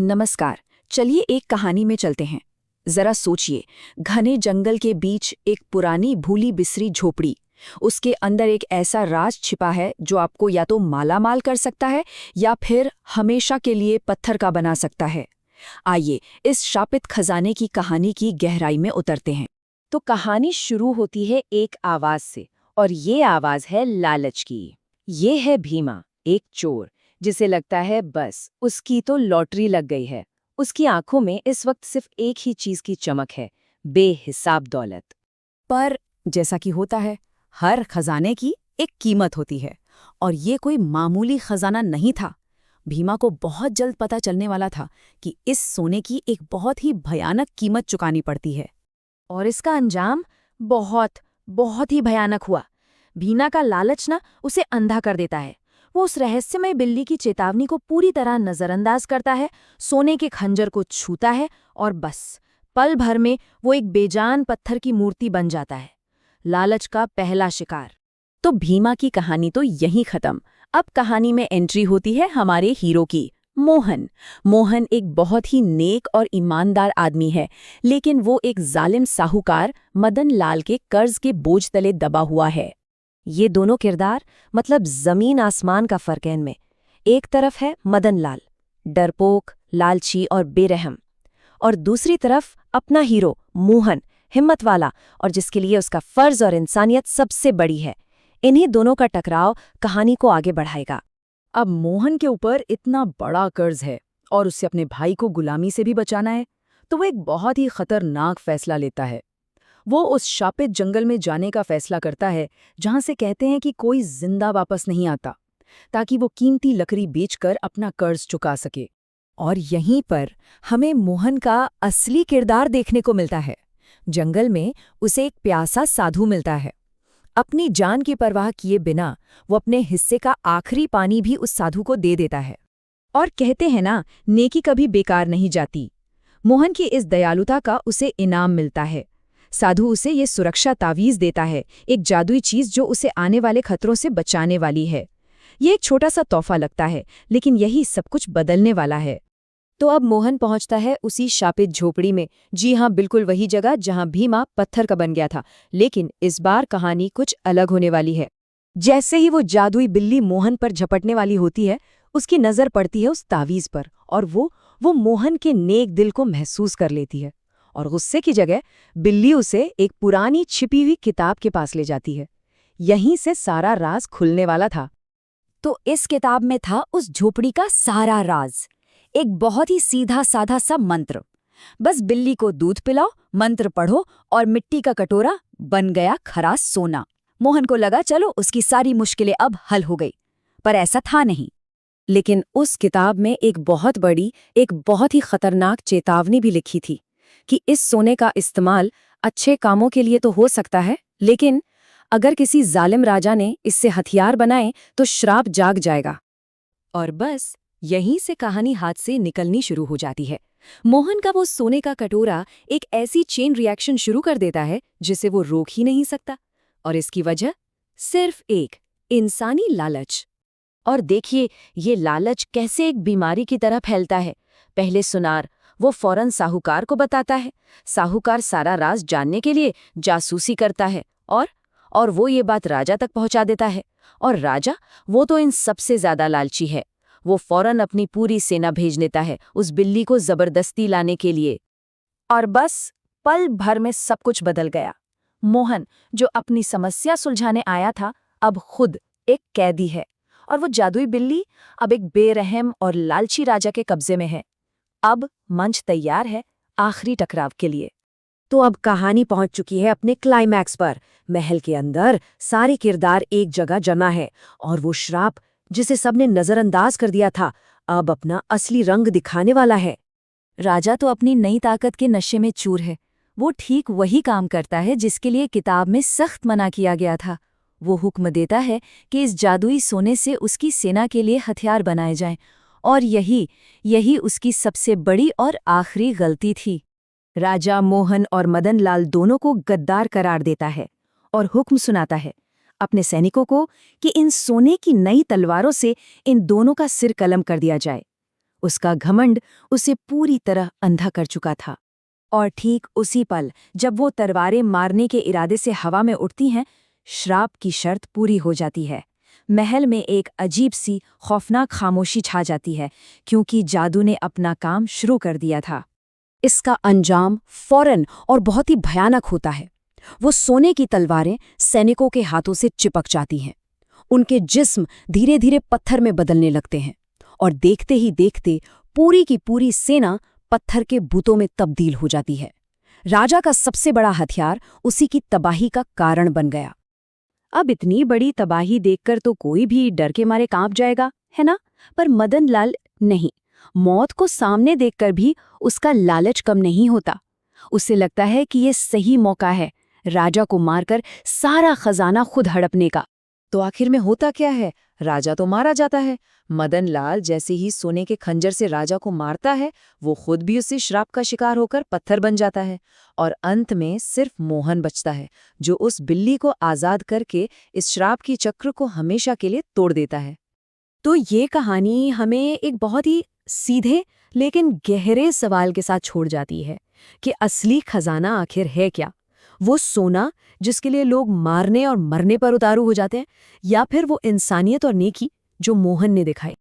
नमस्कार। चलिए एक कहानी में चलते हैं। जरा सोचिए, घने जंगल के बीच एक पुरानी भूली बिसरी झोपड़ी। उसके अंदर एक ऐसा राज छिपा है जो आपको या तो मालामाल कर सकता है या फिर हमेशा के लिए पत्थर का बना सकता है। आइए इस शापित खजाने की कहानी की गहराई में उतरते हैं। तो कहानी शुरू होती है एक आवाज से, और ये आवाज है लालच की। ये है भीमा, एक चोर जिसे लगता है बस उसकी तो लॉटरी लग गई है। उसकी आंखों में इस वक्त सिर्फ एक ही चीज की चमक है, बेहिसाब दौलत। पर जैसा कि होता है, हर खजाने की एक कीमत होती है, और ये कोई मामूली खजाना नहीं था। भीमा को बहुत जल्द पता चलने वाला था कि इस सोने की एक बहुत ही भयानक कीमत चुकानी पड़ती है। और इसका अंजाम बहुत बहुत ही भयानक हुआ। भीना का लालच ना उसे अंधा कर देता है। वो उस रहस्यमय बिल्ली की चेतावनी को पूरी तरह नजरअंदाज करता है, सोने के खंजर को छूता है, और बस पल भर में वो एक बेजान पत्थर की मूर्ति बन जाता है। लालच का पहला शिकार। तो भीमा की कहानी तो यहीं खत्म। अब कहानी में एंट्री होती है हमारे हीरो की, मोहन। मोहन एक बहुत ही नेक और ईमानदार आदमी है, लेकिन वो एक जालिम साहूकार मदन लाल के कर्ज के बोझ तले दबा हुआ है। ये दोनों किरदार मतलब जमीन आसमान का फर्क है इनमें। एक तरफ है मदन लाल, डरपोक, लालची और बेरहम, और दूसरी तरफ अपना हीरो मोहन, हिम्मत वाला, और जिसके लिए उसका फर्ज और इंसानियत सबसे बड़ी है। इन्हीं दोनों का टकराव कहानी को आगे बढ़ाएगा। अब मोहन के ऊपर इतना बड़ा कर्ज है और उसे अपने भाई को गुलामी से भी बचाना है, तो वो एक बहुत ही खतरनाक फैसला लेता है। वो उस शापित जंगल में जाने का फैसला करता है जहां से कहते हैं कि कोई जिंदा वापस नहीं आता, ताकि वो कीमती लकड़ी बेचकर अपना कर्ज चुका सके। और यहीं पर हमें मोहन का असली किरदार देखने को मिलता है। जंगल में उसे एक प्यासा साधु मिलता है। अपनी जान की परवाह किए बिना वो अपने हिस्से का आखिरी पानी भी उस साधु को दे देता है। और कहते हैं ना, नेकी कभी बेकार नहीं जाती। मोहन की इस दयालुता का उसे इनाम मिलता है। साधु उसे ये सुरक्षा तावीज़ देता है, एक जादुई चीज जो उसे आने वाले खतरों से बचाने वाली है। ये एक छोटा सा तोहफा लगता है, लेकिन यही सब कुछ बदलने वाला है। तो अब मोहन पहुंचता है उसी शापित झोपड़ी में। जी हाँ, बिल्कुल वही जगह जहां भीमा पत्थर का बन गया था। लेकिन इस बार कहानी कुछ अलग होने वाली है। जैसे ही वो जादुई बिल्ली मोहन पर झपटने वाली होती है, उसकी नजर पड़ती है उस तावीज पर, और वो मोहन के नेक दिल को महसूस कर लेती है। और गुस्से की जगह बिल्ली उसे एक पुरानी छिपी हुई किताब के पास ले जाती है। यहीं से सारा राज खुलने वाला था। तो इस किताब में था उस झोपड़ी का सारा राज। एक बहुत ही सीधा साधा सा मंत्र। बस बिल्ली को दूध पिलाओ, मंत्र पढ़ो, और मिट्टी का कटोरा बन गया खरा सोना। मोहन को लगा चलो उसकी सारी मुश्किलें अब हल हो गई, पर ऐसा था नहीं। लेकिन उस किताब में एक बहुत बड़ी, एक बहुत ही खतरनाक चेतावनी भी लिखी थी कि इस सोने का इस्तेमाल अच्छे कामों के लिए तो हो सकता है, लेकिन अगर किसी जालिम राजा ने इससे हथियार बनाए तो श्राप जाग जाएगा। और बस यहीं से कहानी हाथ से निकलनी शुरू हो जाती है। मोहन का वो सोने का कटोरा एक ऐसी चेन रिएक्शन शुरू कर देता है जिसे वो रोक ही नहीं सकता। और इसकी वजह सिर्फ एक इंसानी लालच। और देखिए ये लालच कैसे एक बीमारी की तरह फैलता है। पहले सुनार, वो फौरन साहूकार को बताता है। साहूकार सारा राज जानने के लिए जासूसी करता है, और वो ये बात राजा तक पहुंचा देता है। और राजा, वो तो इन सबसे ज्यादा लालची है। वो फौरन अपनी पूरी सेना भेज देता है उस बिल्ली को जबरदस्ती लाने के लिए। और बस पल भर में सब कुछ बदल गया। मोहन, जो अपनी समस्या सुलझाने आया था, अब खुद एक कैदी है, और वो जादुई बिल्ली अब एक बेरहम और लालची राजा के कब्जे में है। अब मंच तैयार है आखिरी टकराव के लिए। तो अब कहानी पहुंच चुकी है अपने क्लाइमैक्स पर। महल के अंदर सारे किरदार एक जगह जमा है, और वो श्राप जिसे सबने नजरअंदाज कर दिया था, अब अपना असली रंग दिखाने वाला है। राजा तो अपनी नई ताकत के नशे में चूर है। वो ठीक वही काम करता है जिसके लिए किताब में सख्त मना किया गया था। वो हुक्म देता है कि इस जादुई सोने से उसकी सेना के लिए हथियार बनाए जाएं, और यही उसकी सबसे बड़ी और आखिरी गलती थी। राजा मोहन और मदन लाल दोनों को गद्दार करार देता है, और हुक्म सुनाता है अपने सैनिकों को कि इन सोने की नई तलवारों से इन दोनों का सिर कलम कर दिया जाए। उसका घमंड उसे पूरी तरह अंधा कर चुका था। और ठीक उसी पल जब वो तलवारें मारने के इरादे से हवा में उठती हैं, श्राप की शर्त पूरी हो जाती है। महल में एक अजीब सी खौफनाक खामोशी छा जाती है, क्योंकि जादू ने अपना काम शुरू कर दिया था। इसका अंजाम फौरन और बहुत ही भयानक होता है। वो सोने की तलवारें सैनिकों के हाथों से चिपक जाती हैं। उनके जिस्म धीरे धीरे पत्थर में बदलने लगते हैं और देखते ही देखते पूरी की पूरी सेना पत्थर के बूतों में तब्दील हो जाती है। राजा का सबसे बड़ा हथियार उसी की तबाही का कारण बन गया। अब इतनी बड़ी तबाही देखकर तो कोई भी डर के मारे कांप जाएगा, है ना? पर मदन लाल नहीं। मौत को सामने देखकर भी उसका लालच कम नहीं होता। उसे लगता है कि ये सही मौका है राजा को मारकर सारा खजाना खुद हड़पने का। तो आखिर में होता क्या है? राजा तो मारा जाता है। मदन लाल जैसे ही सोने के खंजर से राजा को मारता है, वो खुद भी उसी श्राप का शिकार होकर पत्थर बन जाता है। और अंत में सिर्फ मोहन बचता है, जो उस बिल्ली को आजाद करके इस श्राप की चक्र को हमेशा के लिए तोड़ देता है। तो ये कहानी हमें एक बहुत ही सीधे लेकिन गहरे सवाल के साथ छोड़ जाती है कि असली खजाना आखिर है क्या? वो सोना जिसके लिए लोग मारने और मरने पर उतारू हो जाते हैं, या फिर वो इंसानियत और नेकी जो मोहन ने दिखाई?